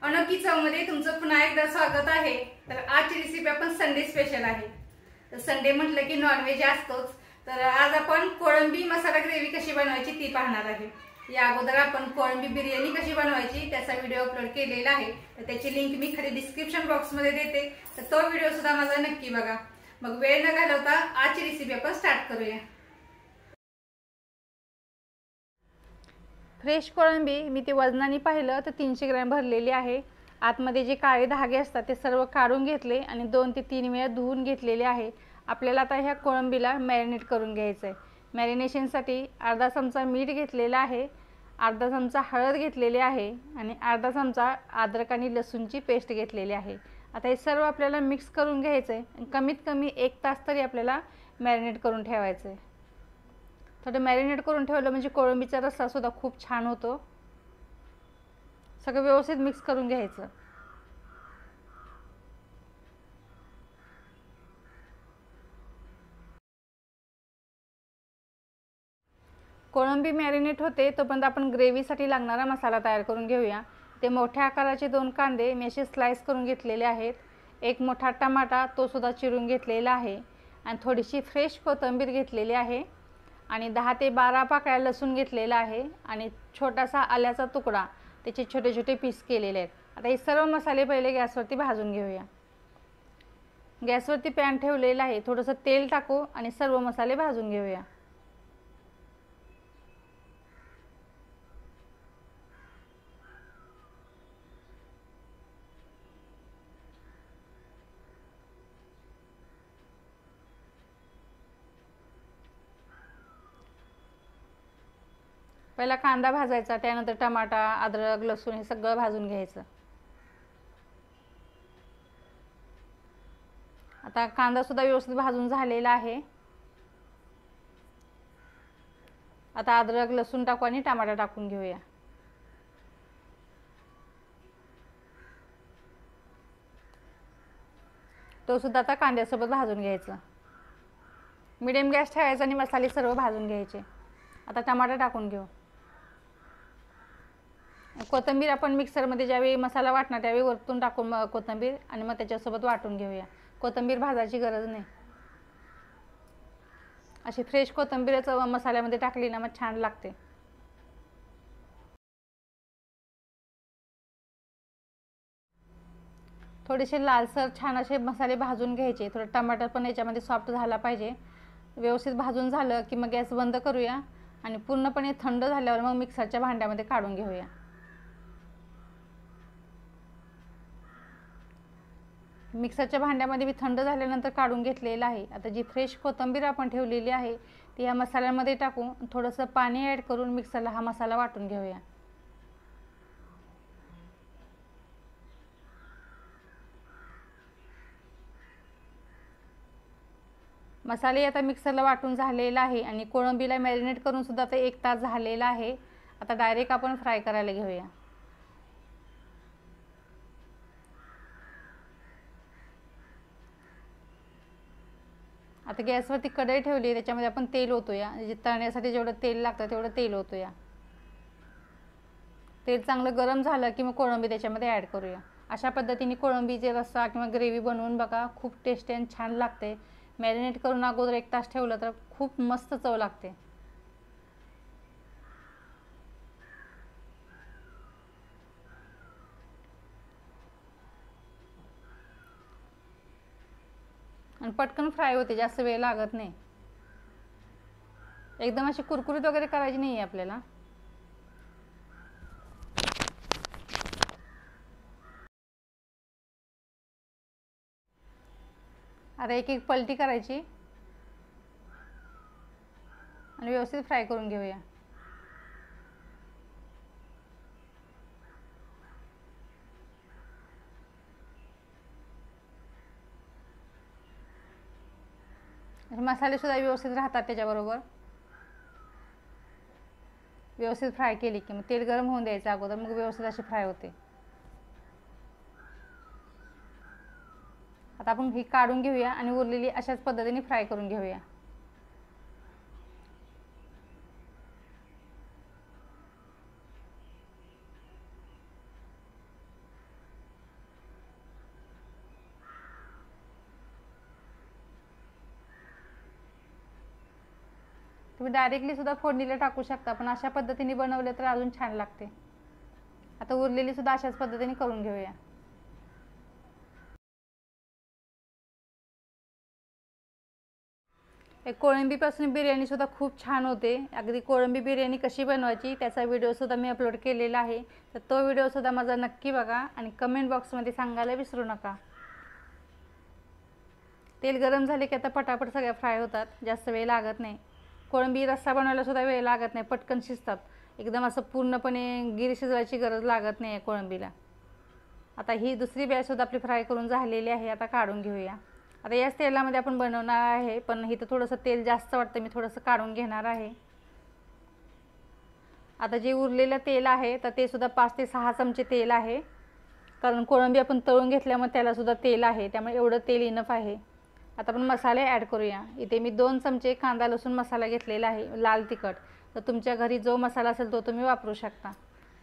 अनोखी चवमध्ये तुमचं पुन्हा एकदा स्वागत आहे। तर आजची रेसिपी आपण संडे स्पेशल आहे। तर संडे म्हटलं की नॉनव्हेज असतोच। तर आज आपण कोळंबी मसाला ग्रेव्ही कशी बनवायची ती पाहणार आहे। या अगोदर आपण कोळंबी बिर्याणी कशी बनवायची त्याचा व्हिडिओ अपलोड केलेला आहे। तर त्याची लिंक मी खाली डिस्क्रिप्शन बॉक्स मध्ये देते। तर तो व्हिडिओ सुद्धा माझा नक्की बघा। मग वेळ न घालवता आजची रेसिपी आपण स्टार्ट करूया। फ्रेश कोळंबी मी ते वजनाने पाहिलं तर 300 ग्रॅम भरलेली आहे। आतमध्ये जे काळे धागे असतात ते सर्व काढून घेतले आणि 2 ते 3 वेळा धुवून घेतलेले आहे। आपल्याला आता ह्या कोळंबीला मॅरिनेट करून घ्यायचं आहे। मॅरिनेशनसाठी अर्धा चमचा मीठ घेतलेला आहे, अर्धा चमचा हळद घेतलेली आहे आणि अर्धा चमचा अद्रक आणि लसूणची पेस्ट घेतलेली आहे। आता हे सर्व आपल्याला मिक्स करून घ्यायचं आहे। कमीत कमी 1 तास तरी आपल्याला मॅरिनेट करून ठेवायचं आहे। थोडं मॅरिनेट करून ठेवलं म्हणजे कोळंबीचा रस्सा सुद्धा खूप छान होतो। सगळं व्यवस्थित मिक्स करून घ्यायचं। कोळंबी मॅरिनेट होते तोपर्यंत आपण ग्रेव्हीसाठी लागणारा मसाला तयार करून घेऊया। ते मोठ्या आकाराचे 2 कांदे मी असे स्लाइस करून घेतलेले आहेत। एक मोठा टमाटा तो सुद्धा चिरून घेतलेला आहे आणि थोडीशी फ्रेश कोथिंबीर घेतलेली आहे आणि 10 ते 12 पाकळ्या लसूण घेतलेला आहे आणि छोटासा आल्याचा तुकडा त्याचे छोटे छोटे पीस केलेले आहेत। आता हे सर्व मसाले पहिले गॅसवरती भाजून घेऊया। गॅसवरती पॅन ठेवलेला आहे, थोडंसं तेल टाकू आणि सर्व मसाले भाजून घेऊया। पहिला कांदा भाजायचा, त्यानंतर टमाटा, अद्रक, लसूण हे सगळं भाजून घ्यायचं। आता कांदा सुद्धा व्यवस्थित भाजून झालेला आहे। आता अद्रक, लसूण टाकू आणि टमाटा टाकून घेऊया। तो सुद्धा आता कांद्यासोबत भाजून घ्यायचा। मीडियम गॅस ठेवायचा आणि मसाले सर्व भाजून घ्यायचे। आता टमाटा टाकून घेऊ। कोथिंबीर आपण मिक्सरमध्ये ज्यावेळी मसाला वाटणार त्यावेळी वरतून टाकून कोथिंबीर आणि मग त्याच्यासोबत वाटून घेऊया। कोथिंबीर भाजायची गरज नाही। अशी फ्रेश कोथिंबीरच मसाल्यामध्ये टाकली ना मग छान लागते। थोडेसे लालसर छान असे मसाले भाजून घ्यायचे। थोडं टमाटर पण याच्यामध्ये सॉफ्ट झाला पाहिजे। व्यवस्थित भाजून झालं की मग गॅस बंद करूया आणि पूर्णपणे थंड झाल्यावर मग मिक्सरच्या भांड्यामध्ये काढून घेऊया। मिक्सरच्या भांड्यामध्ये मी थंड झाल्यानंतर काढून घेतलेलं आहे। आता जी फ्रेश कोथिंबीर आपण ठेवलेली आहे ती या मसाल्यामध्ये टाकून थोडंसं पाणी ॲड करून मिक्सरला हा मसाला वाटून घेऊया। मसाले आता मिक्सरला वाटून झालेला आहे आणि कोळंबीला मॅरिनेट करून सुद्धा आता 1 तास झालेला आहे। आता डायरेक्ट आपण फ्राय करायला घेऊया। आता गॅसवरती कढई ठेवली, त्याच्यामध्ये आपण तेल ओतूया। तळण्यासाठी जेवढं तेल लागतं तेवढं तेल ओतूया। तेल चांगलं गरम झालं की मग कोळंबी त्याच्यामध्ये ॲड करूया। अशा पद्धतीने कोळंबीचे रस्सा किंवा ग्रेव्ही बनवून बघा, खूप टेस्टी आणि छान लागते। मॅरिनेट करून अगोदर 1 तास ठेवलं तर खूप मस्त चव लागते। आणि पटकन फ्राय होते, जास्त वेळ लागत नाही। एकदम अशी कुरकुरीत वगैरे करायची नाही आहे आपल्याला। आता एक एक पलटी करायची आणि व्यवस्थित फ्राय करून घेऊया। मसाले सुद्धा व्यवस्थित राहतात त्याच्याबरोबर। व्यवस्थित फ्राय केली की मग तेल गरम होऊन द्यायचं अगोदर, मग व्यवस्थित अशी फ्राय होते। आता आपण ही काढून घेऊया आणि उरलेली अशाच पद्धतीने फ्राय करून घेऊया। तुम्ही डायरेक्टली सुद्धा फोडणीला टाकू शकता, पण अशा पद्धतीने बनवले तर अजून छान लागते। आता उरलेली सुद्धा अशाच पद्धतीने करून घेऊया। कोळंबीपासून बिर्याणी सुद्धा खूप छान होते। अगदी कोळंबी बिर्याणी कशी बनवायची त्याचा व्हिडिओ सुद्धा मी अपलोड केलेला आहे, तर तो व्हिडिओ सुद्धा माझा नक्की बघा आणि कमेंट बॉक्समध्ये सांगायला विसरू नका। तेल गरम झाले की आता पटापट सगळ्या फ्राय होतात, जास्त वेळ लागत नाही। कोळंबी रस्सा बनवायला सुद्धा वेळ लागत नाही, पटकन शिजतात एकदम। असं पूर्णपणे गिर शिजवायची गरज लागत नाही कोळंबीला। आता ही दुसरी बॅच सुद्धा आपली फ्राय करून झालेली आहे, आता काढून घेऊया। आता याच तेलामध्ये आपण बनवणार आहे, पण इथं थोडंसं तेल जास्त वाटतं, मी थोडंसं काढून घेणार आहे। आता जे उरलेलं तेल आहे तर ते सुद्धा 5 ते 6 चमचे तेल आहे, कारण कोळंबी आपण तळून घेतल्यामुळे त्याला सुद्धा तेल आहे, त्यामुळे एवढं तेल इनफ आहे। आता आपण मसाले ॲड करूया। इथे मी 2 चमचे कांदा लसूण मसाला घेतलेला आहे, लाल तिखट। तर तुमच्या घरी जो मसाला असेल तो तुम्ही वापरू शकता,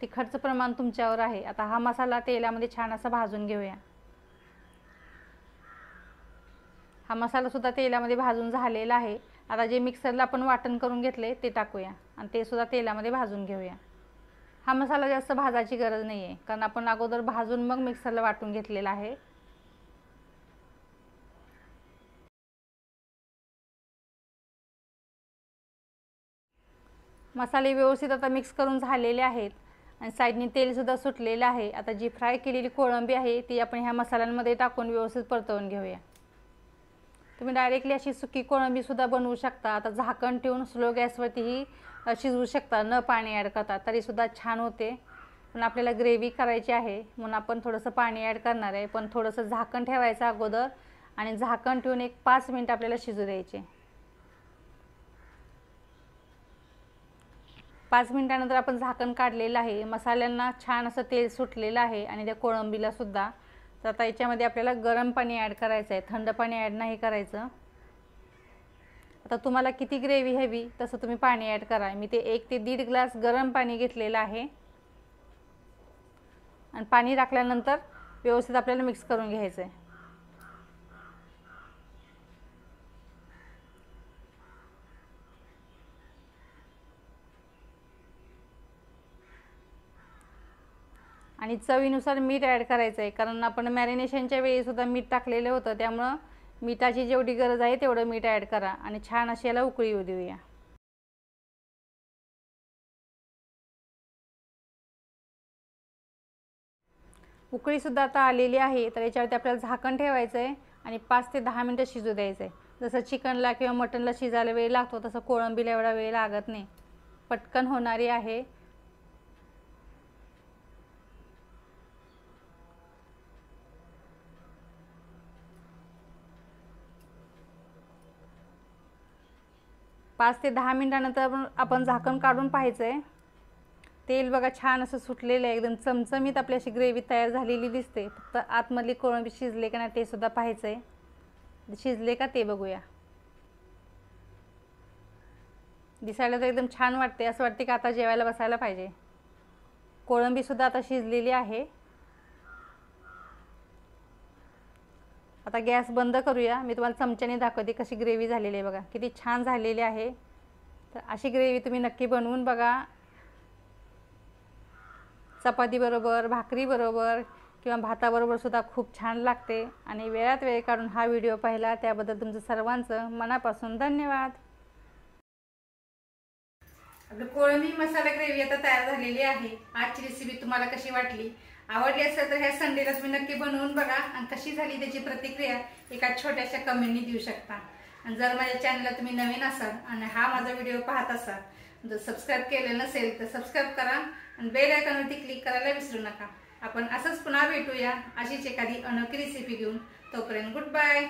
तिखटचं प्रमाण तुमच्यावर आहे। आता हा मसाला तेलामध्ये छान असा भाजून घेऊया। हा मसाला सुद्धा तेलामध्ये भाजून झालेला आहे। आता जे मिक्सरला आपण वाटण करून घेतले ते टाकूया आणि ते सुद्धा तेलामध्ये भाजून घेऊया। हा मसाला जास्त भाजायची गरज नाही आहे, कारण आपण अगोदर भाजून मग मिक्सरला वाटून घेतलेला आहे। मसाले व्यवस्थित आता मिक्स करून झालेले आहेत आणि साईडनी तेल सुद्धा सुटलेलं आहे। आता जी फ्राय केलेली कोळंबी आहे ती आपण ह्या मसाल्यांमध्ये टाकून व्यवस्थित परतवून घेऊया। तुम्ही डायरेक्टली अशी सुकी कोळंबी सुद्धा बनवू शकता। आता झाकण ठेवून स्लो गॅसवरतीही शिजवू शकता, न पाणी ॲड करता, तरी सुद्धा छान होते। पण आपल्याला ग्रेव्ही करायची आहे म्हणून आपण थोडंसं पाणी ॲड करणार आहे, पण थोडंसं झाकण ठेवायचं अगोदर आणि झाकण ठेवून एक 5 मिनिट आपल्याला शिजू द्यायचे। 5 मिनिटानंतर आपण झाकण काढलेलं आहे। मसाल्यांना छान असं तेल सुटलेलं आहे आणि त्या कोळंबीला सुद्धा। तर आता याच्यामध्ये आपल्याला गरम पाणी ॲड करायचं आहे, थंड पाणी ॲड नाही करायचं। आता तुम्हाला किती ग्रेव्ही हवी तसं तुम्ही पाणी ॲड करा। मी ते 1 ते 1.5 ग्लास गरम पाणी घेतलेलं आहे आणि पाणी टाकल्यानंतर व्यवस्थित आपल्याला मिक्स करून घ्यायचं आहे। आणि चवीनुसार मीठ ॲड करायचं आहे, कारण आपण मॅरिनेशनच्या वेळी सुद्धा मीठ टाकलेलं होतं, त्यामुळं मिठाची जेवढी गरज आहे तेवढं मीठ ॲड करा आणि छान अशी याला उकळी येऊ देऊया। उकळी सुद्धा आता आलेली आहे, तर याच्यावरती आपल्याला झाकण ठेवायचं आहे आणि 5 ते 10 मिनिटं शिजू द्यायचं आहे। जसं चिकनला किंवा मटनला शिजायला वेळ लागतो तसं कोळंबीला एवढा वेळ लागत नाही, पटकन होणारी आहे। पाच ते 10 मिनिटानंतर आपण झाकण काढून पाहायचं आहे। तेल बघा छान असं सुटलेलं आहे, एकदम चमचमीत आपली अशी ग्रेव्ही तयार झालेली दिसते। फक्त आतमधली कोळंबी शिजले का नाही ते सुद्धा पाहायचं आहे, शिजले का ते बघूया। दिसायला तर एकदम छान वाटते, असं वाटते की आता जेवायला बसायला पाहिजे। कोळंबी सुद्धा आता शिजलेली आहे। आता गॅस बंद करूया। मी तुम्हाला चमच्याने दाखवते कशी ग्रेव्ही झालेली आहे, बघा किती छान झालेली आहे। तर अशी ग्रेव्ही तुम्ही नक्की बनवून बघा, चपाती बरोबर, भाकरी बरोबर किंवा भाताबरोबर सुद्धा खूप छान लागते। आणि वेळात वेळ काढून हा व्हिडिओ पाहिला त्याबद्दल तुमचं सर्वांचं मनापासून धन्यवाद। आपली कोळंबी मसाला ग्रेव्ही आता तयार झालेली आहे। आजची रेसिपी तुम्हाला कशी वाटली? आवडली असेल तर ह्या संडेला तुम्ही नक्की बनवून बघा आणि कशी झाली त्याची प्रतिक्रिया एका छोट्याशा कमेंटनी देऊ शकता। आणि जर माझ्या चॅनलला तुम्ही नवीन असाल आणि हा माझा व्हिडिओ पाहत असाल, जर सबस्क्राईब केलं नसेल तर सबस्क्राईब करा आणि बेल आयकॉनवरती क्लिक करायला विसरू नका। आपण असंच पुन्हा भेटूया अशीच एखादी अनोखी रेसिपी घेऊन। तोपर्यंत गुड बाय।